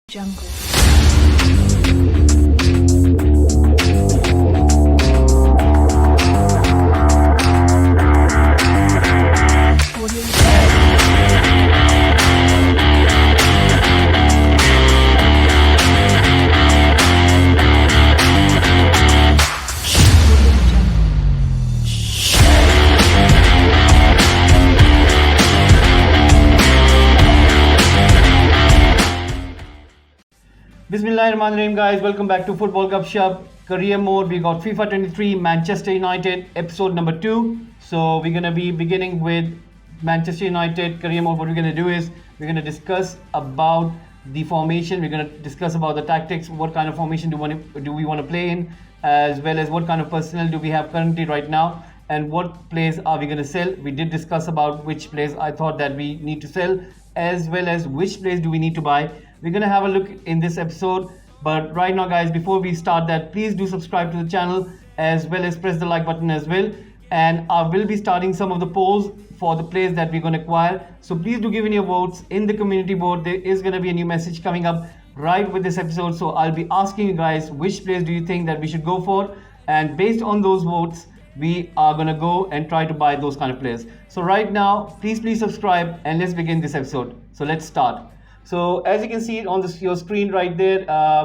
Jungle. Bismillahirrahmanirrahim, guys. Welcome back to Football Gupshup Career Mode. We got FIFA 23 Manchester United episode number 2. So we're gonna be beginning with Manchester United Career Mode. What we're gonna do is we're gonna discuss about the formation. We're gonna discuss about the tactics. What kind of formation do we want to play in, as well as what kind of personnel do we have currently right now, and what players are we gonna sell. We did discuss about which players I thought that we need to sell, as well as which players do we need to buy. We're gonna have a look in this episode, but right now, guys, before we start that, please do subscribe to the channel as well as press the like button as well. And I will be starting some of the polls for the players that we're going to acquire, so please do give in your votes in the community board. There is going to be a new message coming up right with this episode, so I'll be asking you guys which players do you think that we should go for, and based on those votes we are going to go and try to buy those kind of players. So right now, please subscribe and let's begin this episode. So let's start. So as you can see on your screen right there,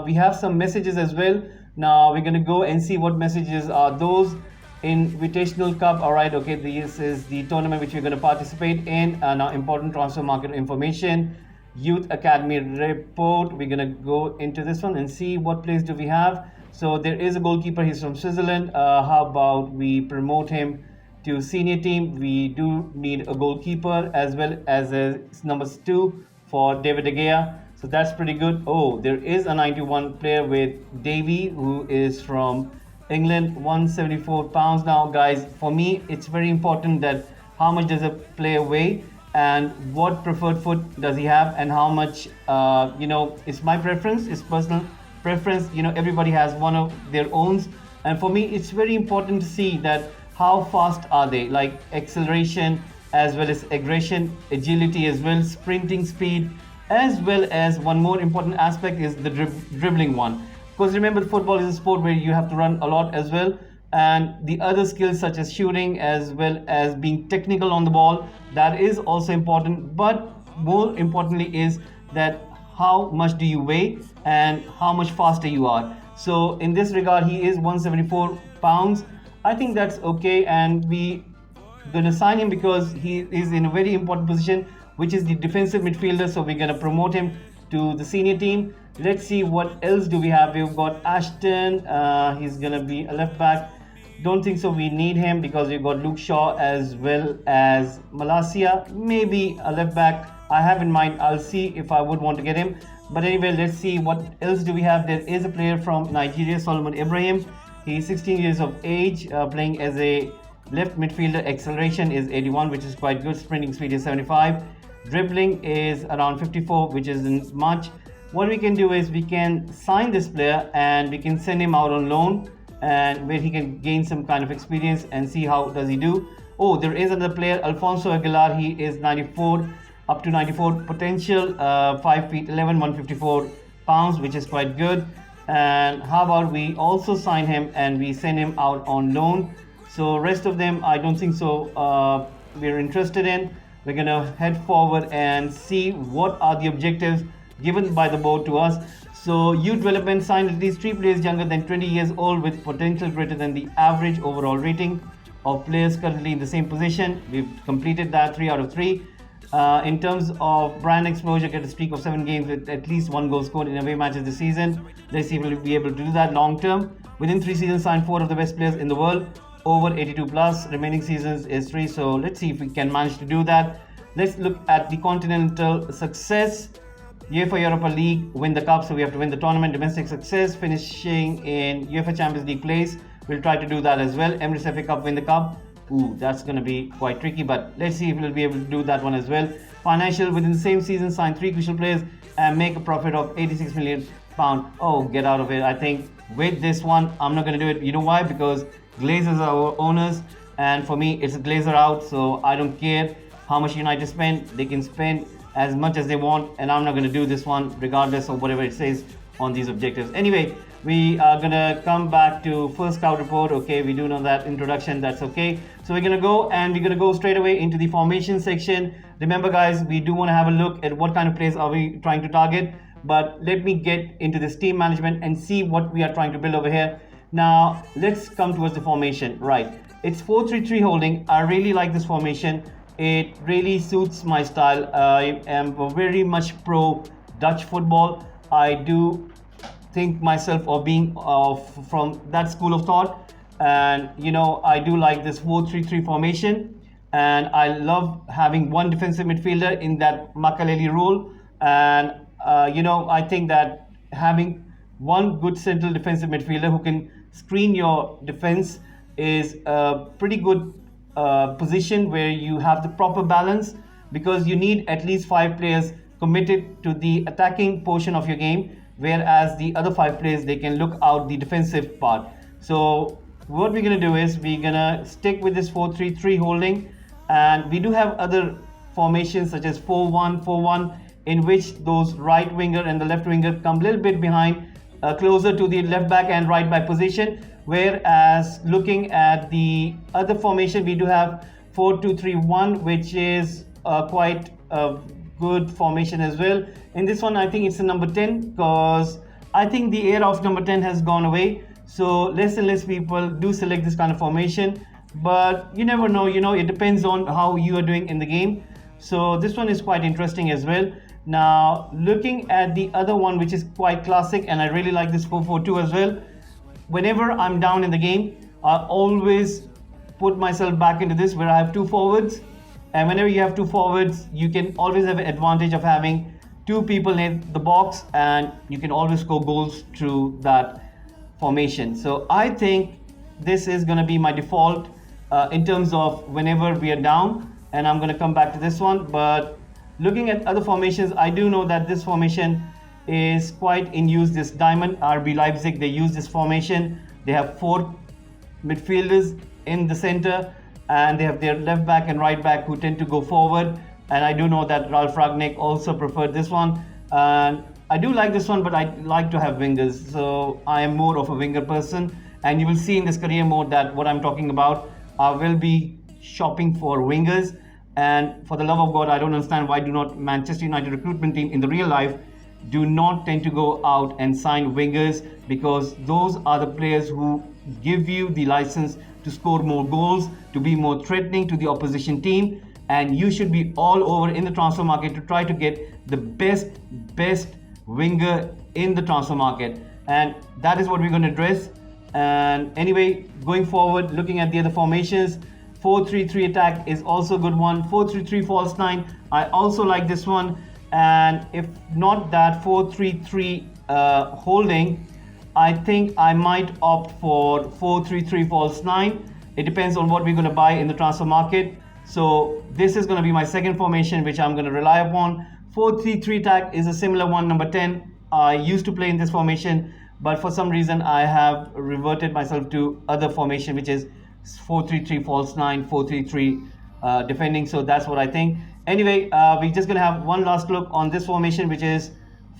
we have some messages as well. Now we're going to go and see what messages are those. Invitational Cup. All right, okay, this is the tournament which we're going to participate in. Now important transfer market information, Youth Academy report. We're going to go into this one and see what players do we have. So there is a goalkeeper. He's from Switzerland. How about we promote him to senior team? We do need a goalkeeper as well as a number 2 for David De Gea, so that's pretty good. Oh, there is a 91 player with Davy, who is from England, 174 pounds. Now, guys, for me, it's very important that how much does a player weigh and what preferred foot does he have, and how much, it's my preference, it's personal preference. Everybody has one of their own, and for me, it's very important to see that how fast are they, like acceleration, as well as aggression, agility as well, sprinting speed, as well as one more important aspect is the dribbling one. Because remember, football is a sport where you have to run a lot as well, and the other skills such as shooting as well as being technical on the ball, that is also important. But more importantly is that how much do you weigh and how much faster you are. So in this regard, he is 174 pounds. I think that's okay, and we gonna sign him because he is in a very important position, which is the defensive midfielder. So we're gonna promote him to the senior team. Let's see what else do we have. We've got Ashton. He's gonna be a left back. Don't think so we need him because we've got Luke Shaw as well as Malacia. Maybe a left back I have in mind. I'll see if I would want to get him, but anyway, let's see what else do we have. There is a player from Nigeria, Solomon Ibrahim. He's 16 years of age, playing as a left midfielder. Acceleration is 81, which is quite good. Sprinting speed is 75. Dribbling is around 54, which isn't much. What we can do is we can sign this player and we can send him out on loan, and where he can gain some kind of experience and see how does he do. Oh, there is another player, Alfonso Aguilar. He is 94, up to 94 potential, 5 feet 11, 154 pounds, which is quite good. And how about we also sign him and we send him out on loan. So rest of them, I don't think so we're interested in. We're gonna head forward and see what are the objectives given by the board to us. So youth development, signed at least 3 players younger than 20 years old with potential greater than the average overall rating of players currently in the same position. We've completed that, 3 out of 3. In terms of brand exposure, get a streak of 7 games with at least 1 goal scored in away matches this season. Let's see if we'll be able to do that long term. Within 3 seasons, signed 4 of the best players in the world, over 82 plus. Remaining seasons is 3, so let's see if we can manage to do that. Let's look at the continental success. UEFA Europa League, win the cup, so we have to win the tournament. Domestic success, finishing in UEFA Champions League place, we'll try to do that as well. Emirates FA Cup, win the cup. Ooh, that's going to be quite tricky, but let's see if we'll be able to do that one as well. Financial, within the same season, sign 3 crucial players and make a profit of 86 million pound. Oh, get out of it. I think with this one, I'm not going to do it. You know why? Because Glazers are our owners, and for me, it's a Glazer out, so I don't care how much United spend. They can spend as much as they want, and I'm not going to do this one regardless of whatever it says on these objectives. Anyway, we are going to come back to first scout report. Okay, we do know that introduction, that's okay. So we're going to go, and we're going to go straight away into the formation section. Remember guys, we do want to have a look at what kind of players are we trying to target, but let me get into this team management and see what we are trying to build over here. Now let's come towards the formation. Right, it's 4-3-3 holding. I really like this formation. It really suits my style. I am very much pro Dutch football. I do think myself of being from that school of thought, and you know, I do like this 4-3-3 formation, and I love having one defensive midfielder in that Makaleli role. And you know, I think that having one good central defensive midfielder who can screen your defense is a pretty good position where you have the proper balance, because you need at least 5 players committed to the attacking portion of your game, whereas the other 5 players, they can look out the defensive part. So what we're going to do is we're going to stick with this 4-3-3 holding, and we do have other formations such as 4-1-4-1, in which those right winger and the left winger come a little bit behind, closer to the left back and right back position. Whereas looking at the other formation, we do have 4-2-3-1, which is quite a good formation as well. In this one, I think it's a number 10, because I think the era of number 10 has gone away. So less and less people do select this kind of formation, but you never know, you know, it depends on how you are doing in the game. So this one is quite interesting as well. Now looking at the other one, which is quite classic, and I really like this 4-4-2 as well. Whenever I'm down in the game, I always put myself back into this, where I have 2 forwards. And whenever you have 2 forwards, you can always have an advantage of having 2 people in the box, and you can always score goals through that formation. So I think this is going to be my default in terms of whenever we are down, and I'm going to come back to this one. But looking at other formations, I do know that this formation is quite in use. This diamond, RB Leipzig, they use this formation. They have 4 midfielders in the center, and they have their left back and right back who tend to go forward. And I do know that Ralf Rangnick also preferred this one, and I do like this one, but I like to have wingers, so I am more of a winger person. And you will see in this career mode that what I'm talking about, I will be shopping for wingers. And for the love of God, I don't understand why do not Manchester United recruitment team in the real life do not tend to go out and sign wingers, because those are the players who give you the license to score more goals, to be more threatening to the opposition team. And you should be all over in the transfer market to try to get the best winger in the transfer market, and that is what we're going to address. And anyway, going forward, looking at the other formations, 4-3-3 attack is also a good one. 4-3-3 false 9, I also like this one. And if not that 4-3-3 holding, I think I might opt for 4-3-3 false 9. It depends on what we're going to buy in the transfer market. So this is going to be my second formation, which I'm going to rely upon. 4-3-3 attack is a similar one, number 10. I used to play in this formation, but for some reason I have reverted myself to other formation, which is 4-3-3 false 9, 4-3-3 defending. So that's what I think. Anyway, we're just going to have one last look on this formation, which is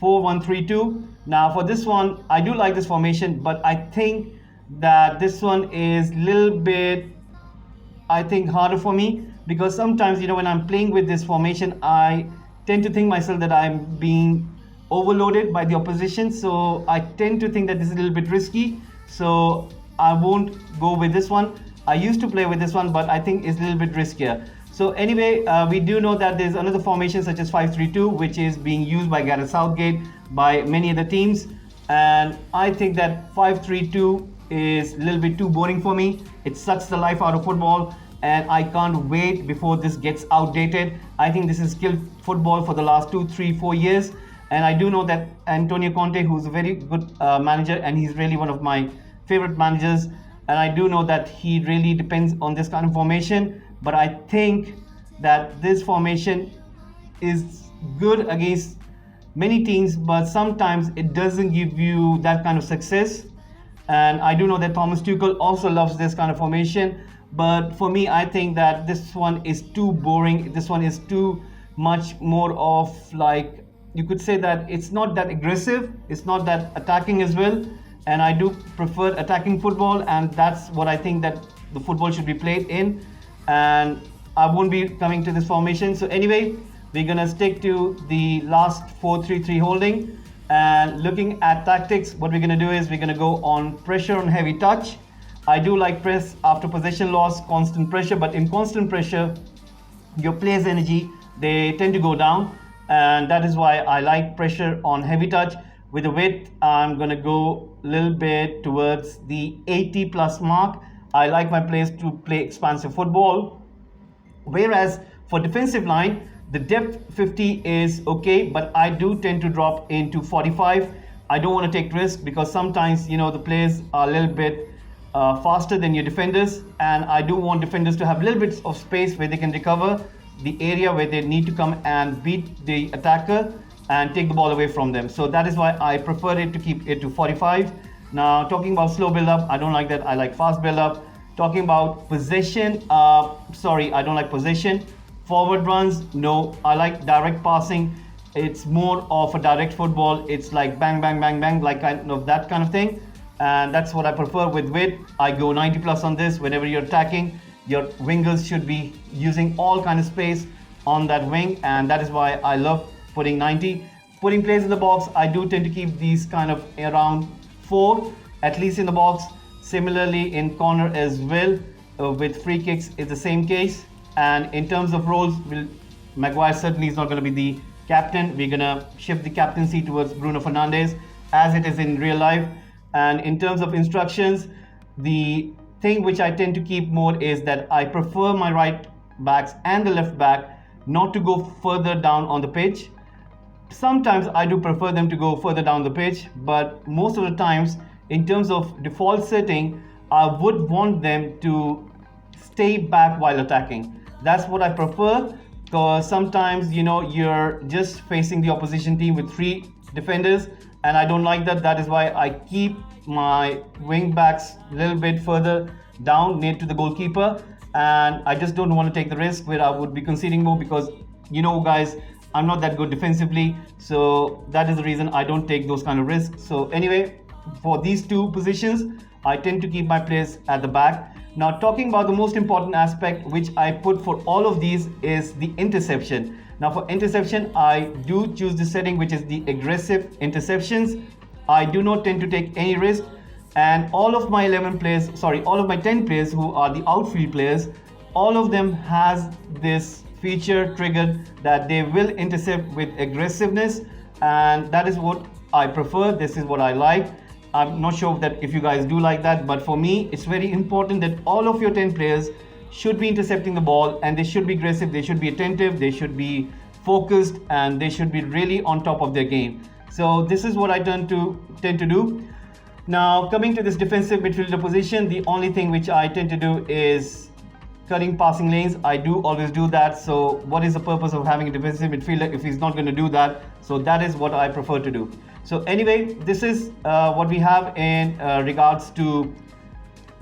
4-1-3-2. Now for this one, I do like this formation, but I think that this one is a little bit, I think, harder for me, because sometimes, you know, when I'm playing with this formation, I tend to think myself that I'm being overloaded by the opposition. So I tend to think that this is a little bit risky. So I won't go with this one. I used to play with this one, but I think it's a little bit riskier. So anyway, we do know that there's another formation such as 5-3-2, which is being used by Gareth Southgate, by many other teams. And I think that 5-3-2 is a little bit too boring for me. It sucks the life out of football, and I can't wait before this gets outdated. I think this is skilled football for the last 2, 3, 4 years. And I do know that Antonio Conte, who's a very good manager, and he's really one of my favorite managers, and I do know that he really depends on this kind of formation. But I think that this formation is good against many teams, but sometimes it doesn't give you that kind of success. And I do know that Thomas Tuchel also loves this kind of formation, but for me, I think that this one is too boring. This one is too much more of like, you could say that it's not that aggressive, it's not that attacking as well, and I do prefer attacking football, and that's what I think that the football should be played in. And I won't be coming to this formation. So anyway, we're gonna stick to the last 4-3-3 holding. And looking at tactics, what we're gonna do is we're gonna go on pressure on heavy touch. I do like press after possession loss, constant pressure, but in constant pressure, your players' energy, they tend to go down, and that is why I like pressure on heavy touch. With the width, I'm gonna go a little bit towards the 80 plus mark. I like my players to play expansive football. Whereas for defensive line, the depth 50 is okay, but I do tend to drop into 45. I don't want to take risk because sometimes, the players are a little bit faster than your defenders, and I do want defenders to have a little bit of space where they can recover the area where they need to come and beat the attacker and take the ball away from them. So that is why I prefer it to keep it to 45. Now, talking about slow build-up, I don't like that. I like fast build-up. Talking about possession, I don't like possession. Forward runs, no. I like direct passing. It's more of a direct football. It's like bang, bang, bang, bang, like kind of that kind of thing. And that's what I prefer with width. I go 90 plus on this. Whenever you're attacking, your wingers should be using all kind of space on that wing, and that is why I love putting 90. Putting players in the box, I do tend to keep these kind of around 4, at least in the box. Similarly in corner as well, with free kicks it's the same case. And in terms of roles, Maguire certainly is not going to be the captain. We're going to shift the captaincy towards Bruno Fernandes as it is in real life. And in terms of instructions, the thing which I tend to keep more is that I prefer my right backs and the left back not to go further down on the pitch. Sometimes I do prefer them to go further down the pitch, but most of the times, in terms of default setting, I would want them to stay back while attacking. That's what I prefer, because sometimes, you're just facing the opposition team with 3 defenders, and I don't like that. That is why I keep my wing backs a little bit further down near to the goalkeeper, and I just don't want to take the risk where I would be conceding more, because guys, I'm not that good defensively, so that is the reason I don't take those kind of risks. So anyway, for these 2 positions, I tend to keep my players at the back. Now, talking about the most important aspect which I put for all of these is the interception. Now, for interception, I do choose the setting which is the aggressive interceptions. I do not tend to take any risk, and all of my 10 players who are the outfield players, all of them has this feature triggered that they will intercept with aggressiveness, and that is what I prefer. This is what I like. I'm not sure that if you guys do like that, but for me, it's very important that all of your 10 players should be intercepting the ball, and they should be aggressive, they should be attentive, they should be focused, and they should be really on top of their game. So this is what I tend to do. Now, coming to this defensive midfielder position, the only thing which I tend to do is cutting passing lanes. I do always do that. So what is the purpose of having a defensive midfielder if he's not going to do that? So that is what I prefer to do. So anyway, this is what we have in regards to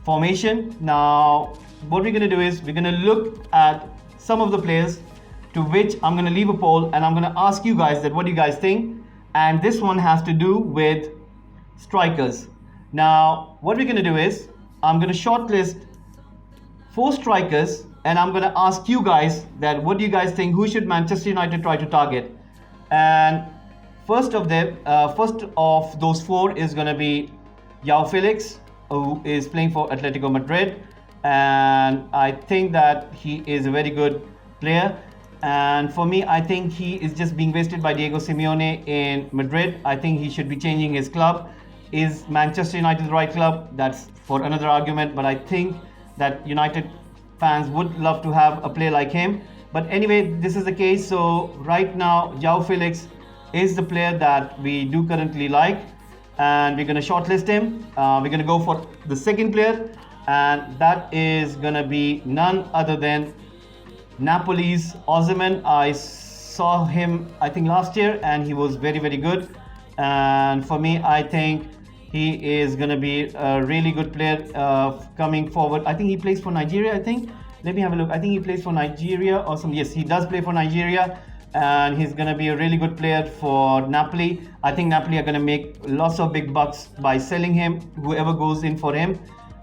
formation. Now, what we're going to do is we're going to look at some of the players to which I'm going to leave a poll, and I'm going to ask you guys that what do you guys think? And this one has to do with strikers. Now, what we're going to do is I'm going to shortlist 4 strikers, and I'm going to ask you guys that what do you guys think? Who should Manchester United try to target? And first of those 4 is going to be João Felix, who is playing for Atletico Madrid, and I think that he is a very good player. And for me, I think he is just being wasted by Diego Simeone in Madrid. I think he should be changing his club. Is Manchester United the right club? That's for another argument, but I think that United fans would love to have a player like him. But anyway, this is the case. So right now, João Felix is the player that we do currently like, and we're going to shortlist him. We're going to go for the second player, and that is going to be none other than Napoli's Osimhen. I saw him, I think, last year, and he was very, very good. And for me, I think he is going to be a really good player coming forward. I think he plays for Nigeria, I think. Let me have a look. I think he plays for Nigeria or some. Yes, he does play for Nigeria. and he's going to be a really good player for Napoli. I think Napoli are going to make lots of big bucks by selling him, whoever goes in for him.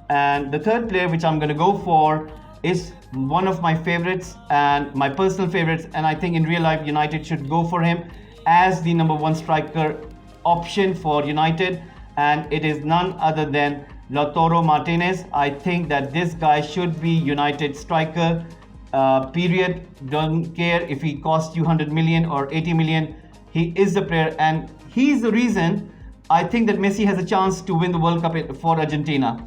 And the third player which I'm going to go for is one of my favorites and my personal favorites, and I think in real life United should go for him as the number one striker option for United, and it is none other than Lautaro Martinez. I think that this guy should be United striker, period. Don't care if he costs you 100 million or 80 million. He is the player, and he's the reason I think that Messi has a chance to win the World Cup for Argentina,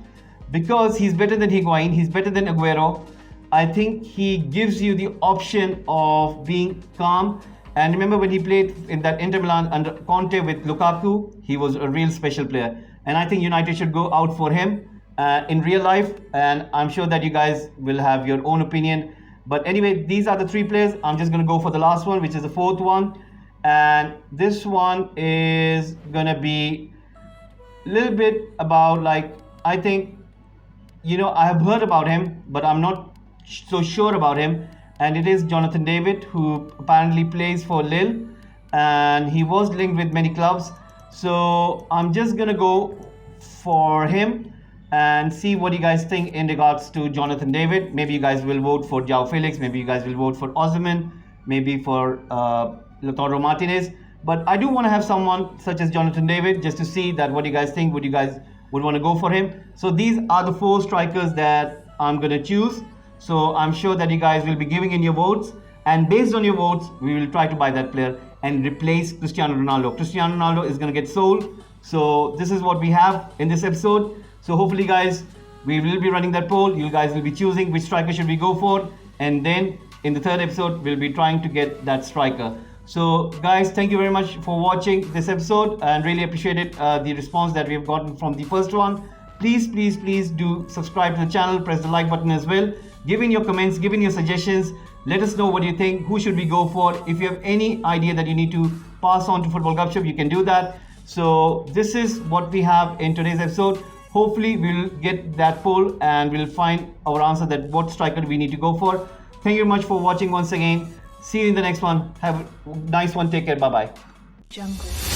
because he's better than Higuain, he's better than Aguero. I think he gives you the option of being calm. And remember when he played in that Inter Milan under Conte with Lukaku, he was a real special player. And I think United should go out for him in real life. And I'm sure that you guys will have your own opinion. But anyway, these are the three players. I'm just going to go for the last one, which is the fourth one. And this one is going to be a little bit about, like, I think, I have heard about him, but I'm not so sure about him. And it is Jonathan David, who apparently plays for Lille, and he was linked with many clubs. So I'm just gonna go for him and see what you guys think in regards to Jonathan David. Maybe you guys will vote for João Felix, maybe you guys will vote for Osimhen, maybe for Lautaro Martinez. But I do want to have someone such as Jonathan David, just to see that what you guys think. Would you guys would want to go for him? So these are the four strikers that I'm gonna choose. So I'm sure that you guys will be giving in your votes, and based on your votes, we will try to buy that player and replace Cristiano Ronaldo. Cristiano Ronaldo is going to get sold. So this is what we have in this episode. So hopefully guys, we will be running that poll. You guys will be choosing which striker should we go for, and then in the third episode, we'll be trying to get that striker. So guys, thank you very much for watching this episode, and really appreciated the response that we've gotten from the first one. Please do subscribe to the channel, press the like button as well. Give in your comments, give in your suggestions. Let us know what you think. Who should we go for? If you have any idea that you need to pass on to Football Gupshup, you can do that. So this is what we have in today's episode. Hopefully we'll get that poll and we'll find our answer that what striker we need to go for. Thank you very much for watching once again. See you in the next one. Have a nice one. Take care. Bye-bye. Jungle.